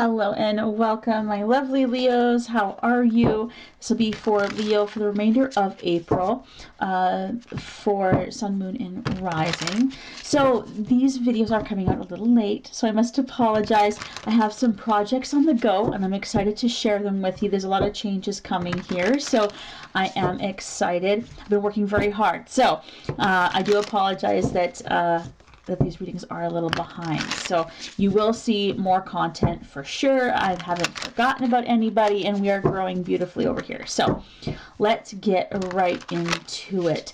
Hello and welcome, my lovely Leos. How are you? This will be for Leo for the remainder of April, for Sun, Moon, and Rising. So these videos are coming out a little late, so I must apologize. I have some projects on the go, and I'm excited to share them with you. There's a lot of changes coming here, so I am excited. I've been working very hard, so I do apologize that these readings are a little behind. So you will see more content for sure. I haven't forgotten about anybody, and we are growing beautifully over here. So let's get right into it.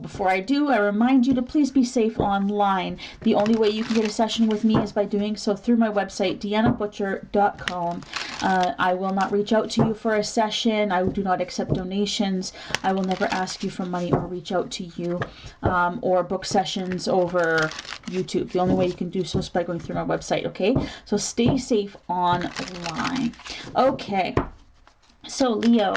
Before I do, I remind you to please be safe online. The only way you can get a session with me is by doing so through my website, DEANNAButcher.com. I will not reach out to you for a session. I do not accept donations. I will never ask you for money or reach out to you or book sessions over YouTube. The only way you can do so is by going through my website, okay? So stay safe online. Okay, so Leo,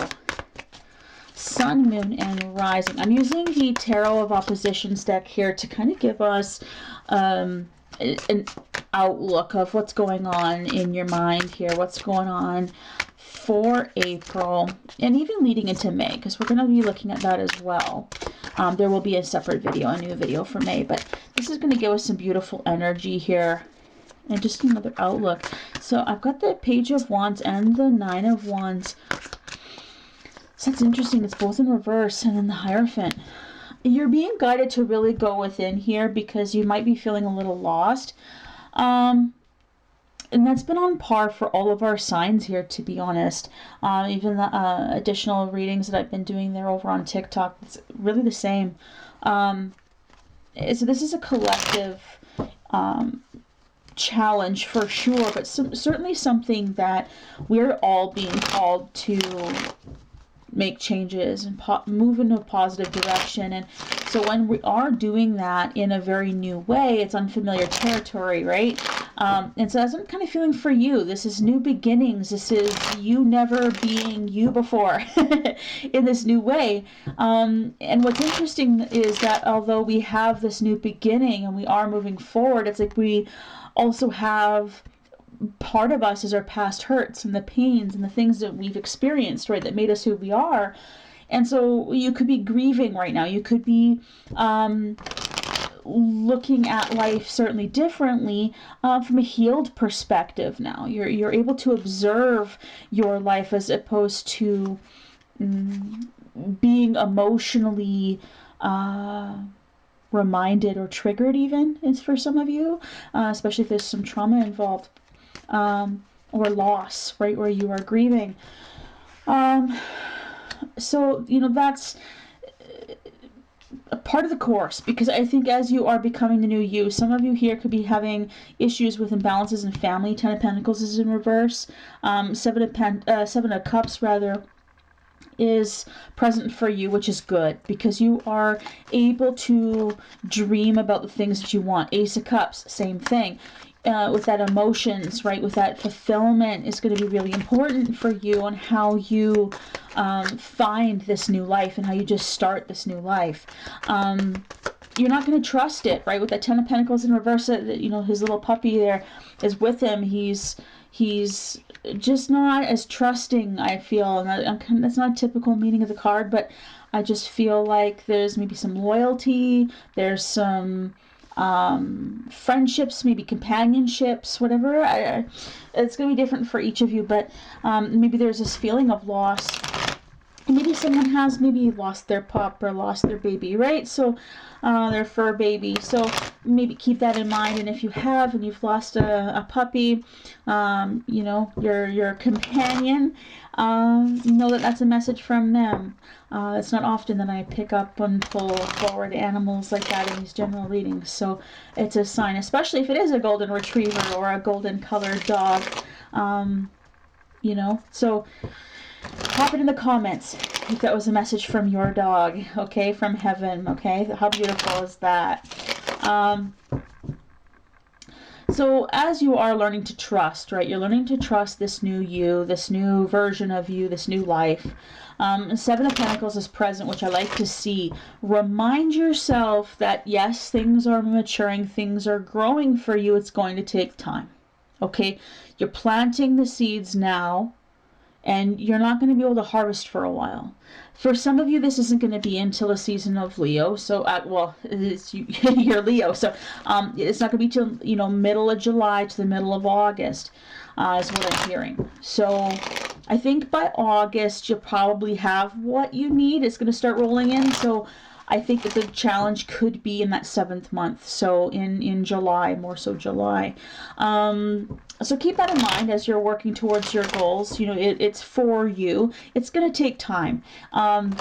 Sun, Moon, and Rising. I'm using the Tarot of Oppositions deck here to kind of give us an outlook of what's going on in your mind here, what's going on for April, and even leading into May, because we're going to be looking at that as well. There will be a separate video, a new video for May, but this is going to give us some beautiful energy here and just another outlook. So I've got the Page of Wands and the Nine of Wands. So that's interesting. It's both in reverse, and then the Hierophant. You're being guided to really go within here because you might be feeling a little lost. And that's been on par for all of our signs here, to be honest. Even the additional readings that I've been doing there over on TikTok, it's really the same. So this is a collective challenge for sure, but certainly something that we're all being called to make changes and move in a positive direction. And so when we are doing that in a very new way, it's unfamiliar territory, right? And so that's what I'm kind of feeling for you. This is new beginnings. This is you never being you before in this new way. And what's interesting is that although we have this new beginning and we are moving forward, it's like we also have part of us is our past hurts and the pains and the things that we've experienced, right, that made us who we are. And so you could be grieving right now. You could be looking at life certainly differently from a healed perspective now. You're able to observe your life as opposed to being emotionally reminded or triggered even, is for some of you, especially if there's some trauma involved. Or loss, right, where you are grieving. So, that's a part of the course, because I think as you are becoming the new you, some of you here could be having issues with imbalances in family. Ten of Pentacles is in reverse. Seven of Cups, rather, is present for you, which is good because you are able to dream about the things that you want. Ace of Cups, same thing. With that emotions, right, with that fulfillment is going to be really important for you on how you find this new life and how you just start this new life. You're not going to trust it, right, with that Ten of Pentacles in reverse. His little puppy there is with him. He's just not as trusting, I feel. And that's not a typical meaning of the card, but I just feel like there's maybe some loyalty, there's some friendships, maybe companionships, whatever. It's going to be different for each of you, but maybe there's this feeling of loss. Maybe someone has maybe lost their pup or lost their baby, right? So their fur baby. So maybe keep that in mind. And if you have and you've lost a puppy, your companion, know that that's a message from them. It's not often that I pick up and pull forward animals like that in these general readings. So it's a sign, especially if it is a golden retriever or a golden colored dog. So pop it in the comments if that was a message from your dog, okay, from heaven, okay? How beautiful is that? So as you are learning to trust, right, you're learning to trust this new you, this new version of you, this new life. Seven of Pentacles is present, which I like to see. Remind yourself that, yes, things are maturing, things are growing for you. It's going to take time. Okay, you're planting the seeds now, and you're not going to be able to harvest for a while. For some of you, this isn't going to be until the season of Leo. So, well, you're Leo, so it's not going to be till, you know, middle of July to the middle of August, is what I'm hearing. So, I think by August you'll probably have what you need. It's going to start rolling in. So, I think that the challenge could be in that 7th month. So in July, more so July. So keep that in mind as you're working towards your goals. You know, it's for you. It's going to take time. And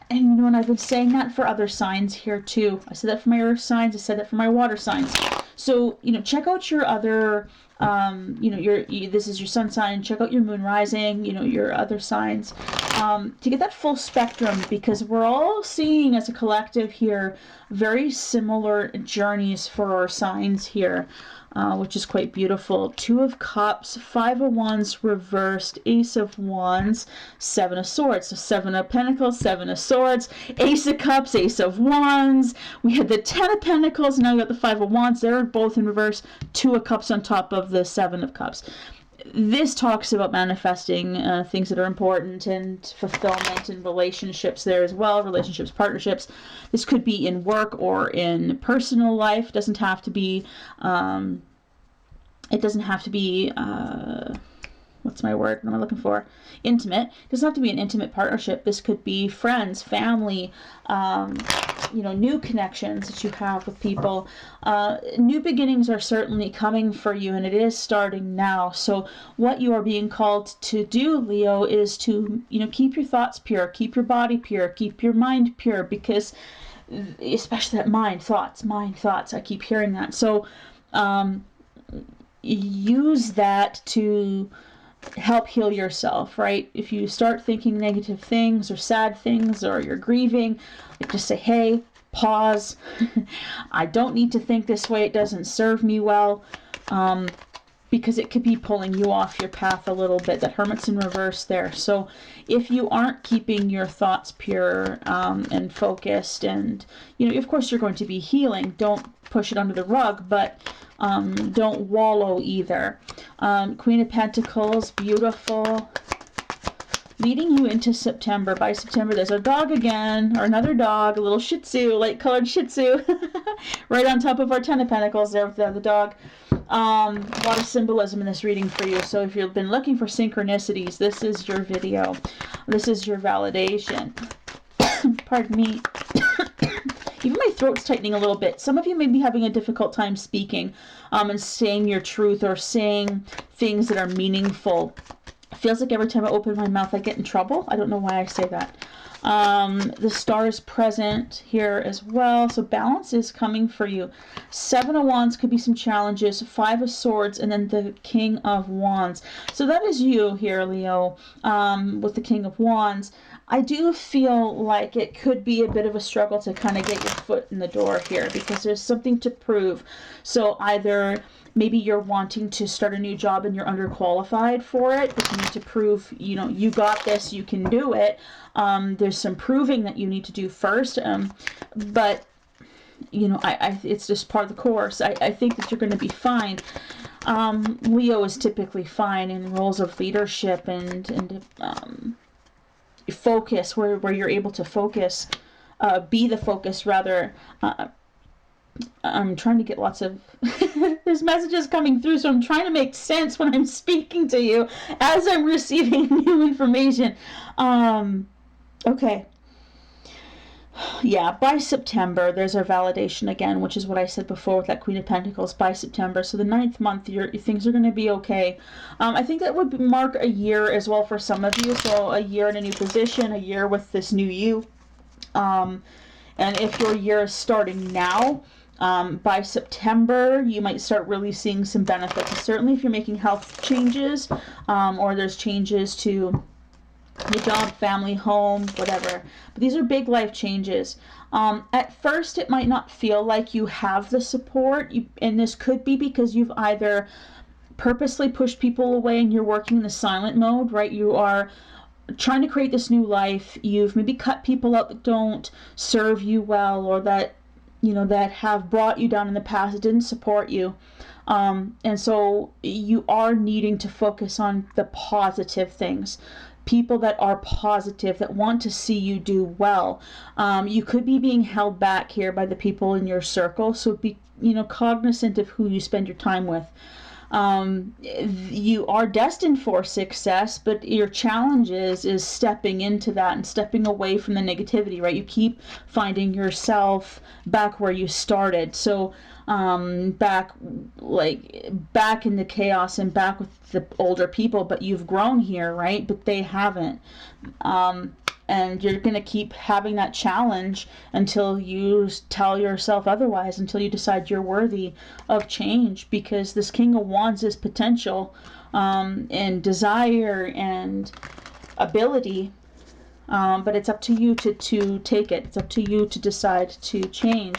you know, and I've been saying that for other signs here too. I said that for my earth signs. I said that for my water signs. So, you know, check out your other, you know, this is your sun sign. Check out your moon rising, you know, your other signs, to get that full spectrum, because we're all seeing as a collective here very similar journeys for our signs here, which is quite beautiful. 2 of Cups, 5 of Wands reversed, Ace of Wands, 7 of Swords. So 7 of Pentacles, 7 of Swords, Ace of Cups, Ace of Wands. We had the 10 of Pentacles, now we got the 5 of Wands. They're both in reverse, 2 of Cups on top of the 7 of Cups. This talks about manifesting things that are important and fulfillment in relationships there as well. Relationships, partnerships. This could be in work or in personal life. It doesn't have to be, what's my word? What am I looking for? Intimate. It doesn't have to be an intimate partnership. This could be friends, family, you know, new connections that you have with people. New beginnings are certainly coming for you, and it is starting now. So what you are being called to do, Leo, is to, you know, keep your thoughts pure, keep your body pure, keep your mind pure, because especially that mind thoughts, I keep hearing that. So use that to help heal yourself, right? If you start thinking negative things or sad things, or you're grieving, just say, hey, pause. I don't need to think this way. It doesn't serve me well, because it could be pulling you off your path a little bit. That Hermit's in reverse there. So if you aren't keeping your thoughts pure and focused, and, you know, of course you're going to be healing. Don't push it under the rug, but don't wallow either. Queen of Pentacles, beautiful. Leading you into September. By September, there's a dog again, or another dog, a little Shih Tzu, light-colored Shih Tzu, right on top of our 10 of Pentacles there with the dog. A lot of symbolism in this reading for you. So if you've been looking for synchronicities, this is your video. This is your validation. Pardon me. Even my throat's tightening a little bit. Some of you may be having a difficult time speaking and saying your truth, or saying things that are meaningful. It feels like every time I open my mouth I get in trouble. I don't know why I say that. The star is present here as well, so balance is coming for you. 7 of Wands could be some challenges, 5 of Swords, and then the King of Wands. So that is you here, Leo, with the King of Wands. I do feel like it could be a bit of a struggle to kind of get your foot in the door here, because there's something to prove. So either maybe you're wanting to start a new job and you're underqualified for it, but you need to prove, you know, you got this, you can do it. There's some proving that you need to do first. But, you know, it's just part of the course. I think that you're going to be fine. Leo is typically fine in roles of leadership and focus, where you're able to focus, be the focus rather. I'm trying to get lots of there's messages coming through, so I'm trying to make sense when I'm speaking to you as I'm receiving new information. Okay. Yeah, by September, there's our validation again, which is what I said before with that Queen of Pentacles. By September, so the 9th month, things are going to be okay. I think that would mark a year as well for some of you. So a year in a new position, a year with this new you. And if your year is starting now, by September, you might start really seeing some benefits. Certainly if you're making health changes, or there's changes to your job, family, home, whatever. But these are big life changes. At first, it might not feel like you have the support, and this could be because you've either purposely pushed people away and you're working in the silent mode, right? You are trying to create this new life. You've maybe cut people out that don't serve you well, or that you know, that have brought you down in the past, that didn't support you. And so you are needing to focus on the positive things. People that are positive, that want to see you do well. You could be being held back here by the people in your circle, so be, you know, cognizant of who you spend your time with. You are destined for success, but your challenge is stepping into that and stepping away from the negativity, right? You keep finding yourself back where you started. So back in the chaos and back with the older people, but you've grown here, right? But they haven't. And you're going to keep having that challenge until you tell yourself otherwise, until you decide you're worthy of change, because this King of Wands is potential, and desire and ability, but it's up to you to take it. It's up to you to decide to change.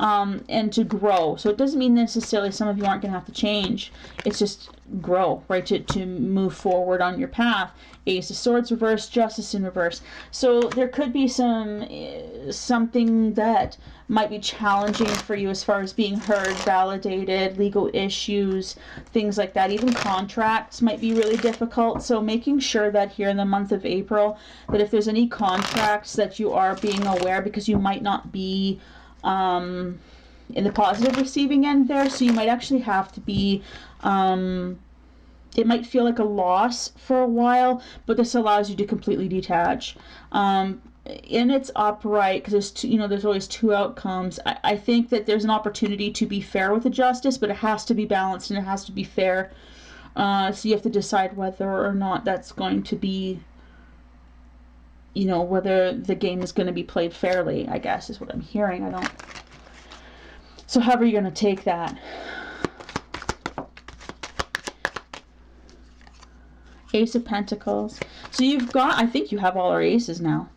And to grow. So it doesn't mean necessarily some of you aren't going to have to change. It's just grow, right? To move forward on your path. Ace of Swords reverse, Justice in reverse. So there could be something that might be challenging for you as far as being heard, validated, legal issues, things like that. Even contracts might be really difficult. So making sure that here in the month of April, that if there's any contracts that you are being aware, because you might not be in the positive receiving end there, so you might actually have to be, it might feel like a loss for a while, but this allows you to completely detach. And it's upright, because there's always two outcomes. I think that there's an opportunity to be fair with the justice, but it has to be balanced and it has to be fair. So you have to decide whether or not that's going to be, whether the game is going to be played fairly, I guess, is what I'm hearing. So however you're going to take that. Ace of Pentacles. So I think you have all our aces now.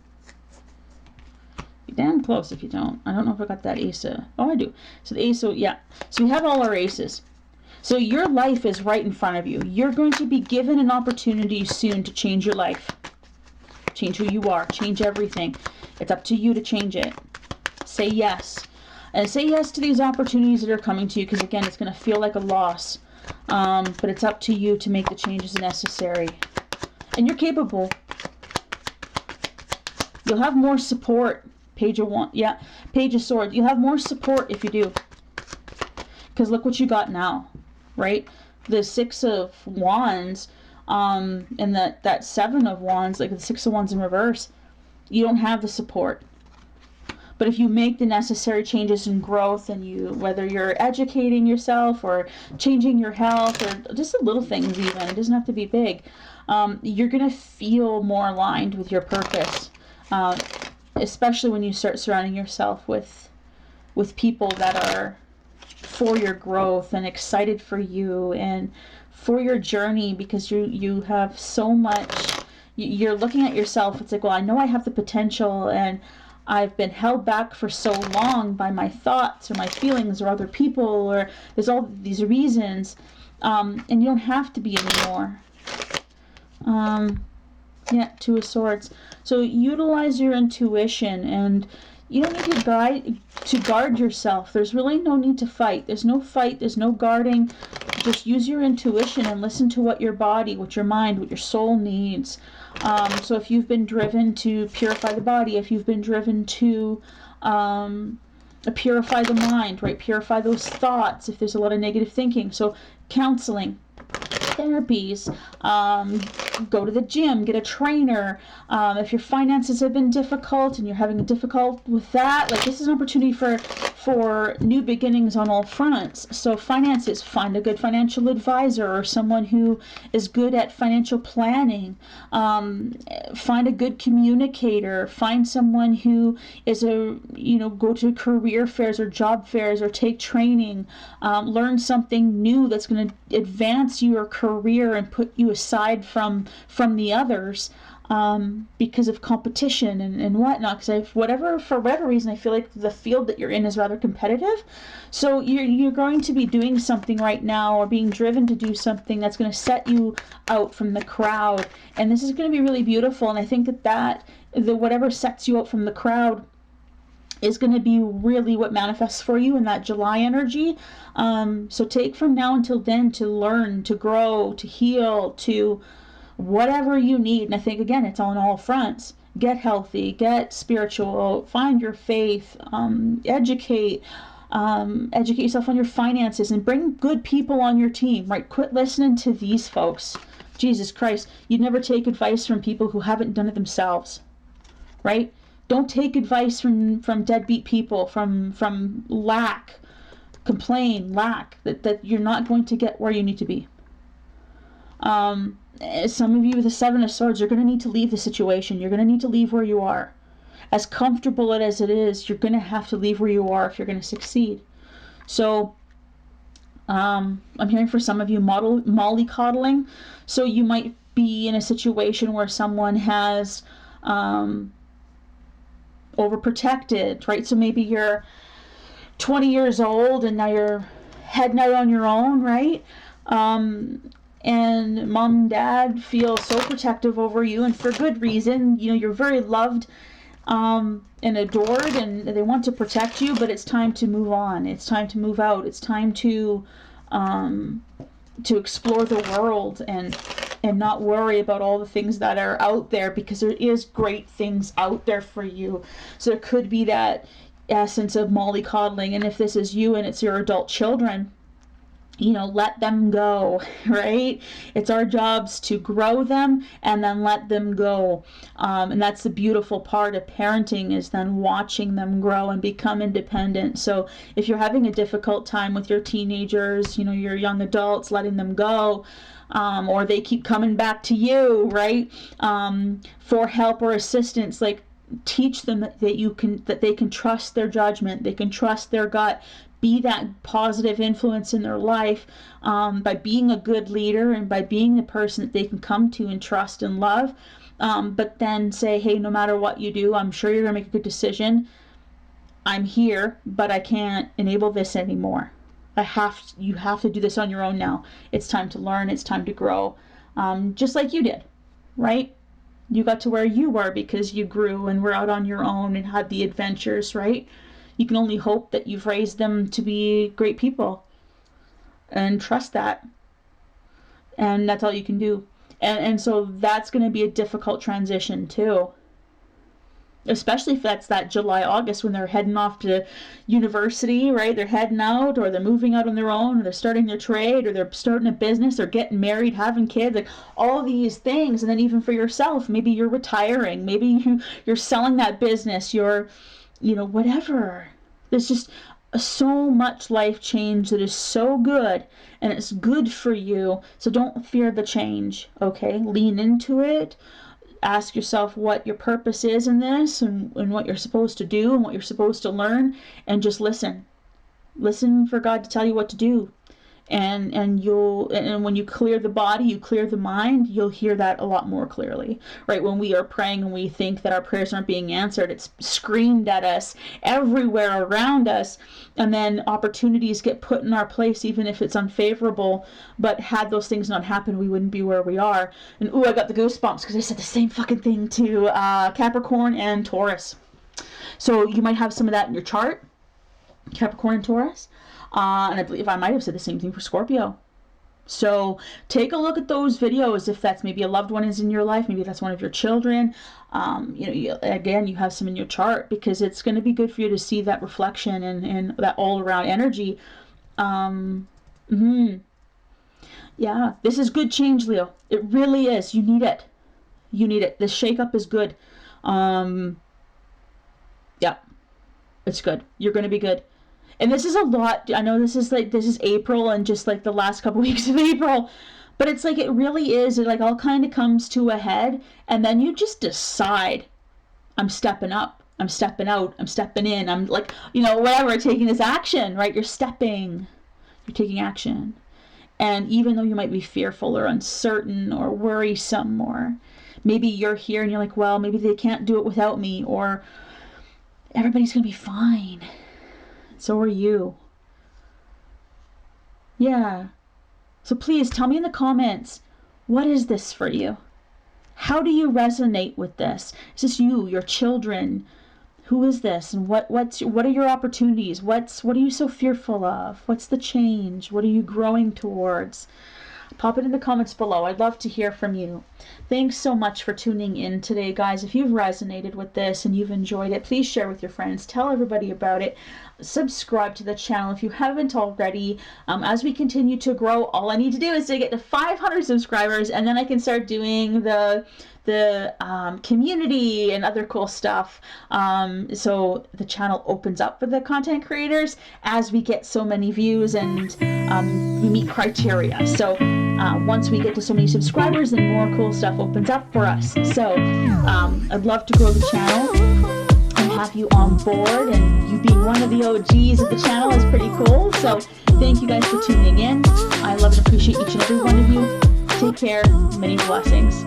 You're damn close if you don't. I don't know if I got that ace of, oh, I do. So the ace of, yeah. So we have all our aces. So your life is right in front of you. You're going to be given an opportunity soon to change your life. Change who you are. Change everything. It's up to you to change it. Say yes. And say yes to these opportunities that are coming to you, because again, it's going to feel like a loss. But it's up to you to make the changes necessary. And you're capable. You'll have more support. Page of Swords. You'll have more support if you do. Because look what you got now, right? The Six of Wands, and that Seven of Wands, like the Six of Wands in reverse, you don't have the support. But if you make the necessary changes in growth, and whether you're educating yourself or changing your health or just the little things even, it doesn't have to be big, you're going to feel more aligned with your purpose, especially when you start surrounding yourself with people that are for your growth and excited for you and for your journey, because you have so much, you're looking at yourself, it's like, well, I know I have the potential, and I've been held back for so long by my thoughts or my feelings or other people, or there's all these reasons, and you don't have to be anymore. Two of Swords. So utilize your intuition, and you don't need to guard yourself. There's really no need to fight. There's no fight. There's no guarding. Just use your intuition and listen to what your body, what your mind, what your soul needs. So if you've been driven to purify the body, if you've been driven to purify the mind, right? Purify those thoughts if there's a lot of negative thinking. So counseling, therapies, go to the gym, get a trainer. If your finances have been difficult and you're having difficult with that, like, this is an opportunity for new beginnings on all fronts. So finances, find a good financial advisor or someone who is good at financial planning. Find a good communicator. Find someone who is go to career fairs or job fairs or take training. Learn something new that's going to advance your career and put you aside from the others, because of competition and whatnot. Because for whatever reason, I feel like the field that you're in is rather competitive. So you're going to be doing something right now, or being driven to do something that's going to set you out from the crowd. And this is going to be really beautiful. And I think that whatever sets you out from the crowd is going to be really what manifests for you in that July energy. So take from now until then to learn, to grow, to heal, to whatever you need. And I think, again, it's on all fronts. Get healthy, get spiritual, find your faith, educate yourself on your finances, and bring good people on your team, right? Quit listening to these folks. Jesus Christ, you'd never take advice from people who haven't done it themselves, right? Don't take advice from deadbeat people, from lack, that you're not going to get where you need to be. Some of you with the Seven of Swords, you're going to need to leave the situation. You're going to need to leave where you are. As comfortable as it is, you're going to have to leave where you are if you're going to succeed. So I'm hearing for some of you mollycoddling. So you might be in a situation where someone has overprotected, right? So maybe you're 20 years old and now you're heading out on your own, right? And mom and dad feel so protective over you, and for good reason. You know, you're very loved and adored, and they want to protect you, but it's time to move on. It's time to move out. It's time to explore the world and not worry about all the things that are out there, because there is great things out there for you. So there could be that essence of mollycoddling, and if this is you and it's your adult children, you know, let them go, right? It's our jobs to grow them and then let them go. And that's the beautiful part of parenting, is then watching them grow and become independent. So if you're having a difficult time with your teenagers, you know, your young adults, letting them go, or they keep coming back to you, right? For help or assistance, like, teach them that they can trust their judgment, they can trust their gut. Be that positive influence in their life, by being a good leader and by being the person that they can come to and trust and love. But then say, hey, no matter what you do, I'm sure you're going to make a good decision. I'm here, but I can't enable this anymore. You have to do this on your own now. It's time to learn. It's time to grow. Just like you did, right? You got to where you were because you grew and were out on your own and had the adventures, right? You can only hope that you've raised them to be great people, and trust that. And that's all you can do. And so that's going to be a difficult transition too. Especially if that's that July, August, when they're heading off to university, right? They're heading out, or they're moving out on their own, or they're starting their trade, or they're starting a business, or getting married, having kids, like all these things. And then even for yourself, maybe you're retiring, maybe you're selling that business, you're, you know, whatever. There's just so much life change that is so good, and it's good for you. So don't fear the change, okay? Lean into it. Ask yourself what your purpose is in this, and what you're supposed to do and what you're supposed to learn, and just listen. Listen for God to tell you what to do. And when you clear the body, you clear the mind, you'll hear that a lot more clearly, right? When we are praying and we think that our prayers aren't being answered, it's screamed at us everywhere around us, and then opportunities get put in our place, even if it's unfavorable. But had those things not happened, we wouldn't be where we are. And I got the goosebumps because I said the same fucking thing to Capricorn and Taurus. So you might have some of that in your chart, Capricorn and Taurus. And I believe I might have said the same thing for Scorpio. So take a look at those videos if that's maybe a loved one is in your life, maybe that's one of your children. You have some in your chart, because it's going to be good for you to see that reflection and that all around energy. Yeah, this is good change, Leo. It really is. You need it. You need it. This shakeup is good. Yeah, it's good. You're going to be good. And this is a lot. I know this is April and just like the last couple weeks of April, but it's like, it really is. It like all kind of comes to a head, and then you just decide, I'm stepping up, I'm stepping out, I'm stepping in, I'm like, whatever, taking this action, right? You're taking action. And even though you might be fearful or uncertain or worrisome, or maybe you're here and you're like, well, maybe they can't do it without me, or everybody's gonna be fine. So are you. Yeah. So please tell me in the comments, what is this for you? How do you resonate with this? Is this you, your children, Who is this, and what are your opportunities? What are you so fearful of? What's the change? What are you growing towards? Pop it in the comments below. I'd love to hear from you. Thanks so much for tuning in today, guys. If you've resonated with this and you've enjoyed it, please share with your friends. Tell everybody about it. Subscribe to the channel if you haven't already. As we continue to grow, all I need to do is to get to 500 subscribers, and then I can start doing the community and other cool stuff. So the channel opens up for the content creators as we get so many views and we meet criteria. So once we get to so many subscribers, then more cool stuff opens up for us. So I'd love to grow the channel and have you on board, and you being one of the OGs of the channel is pretty cool. So thank you guys for tuning in. I love and appreciate each and every one of you. Take care. Many blessings.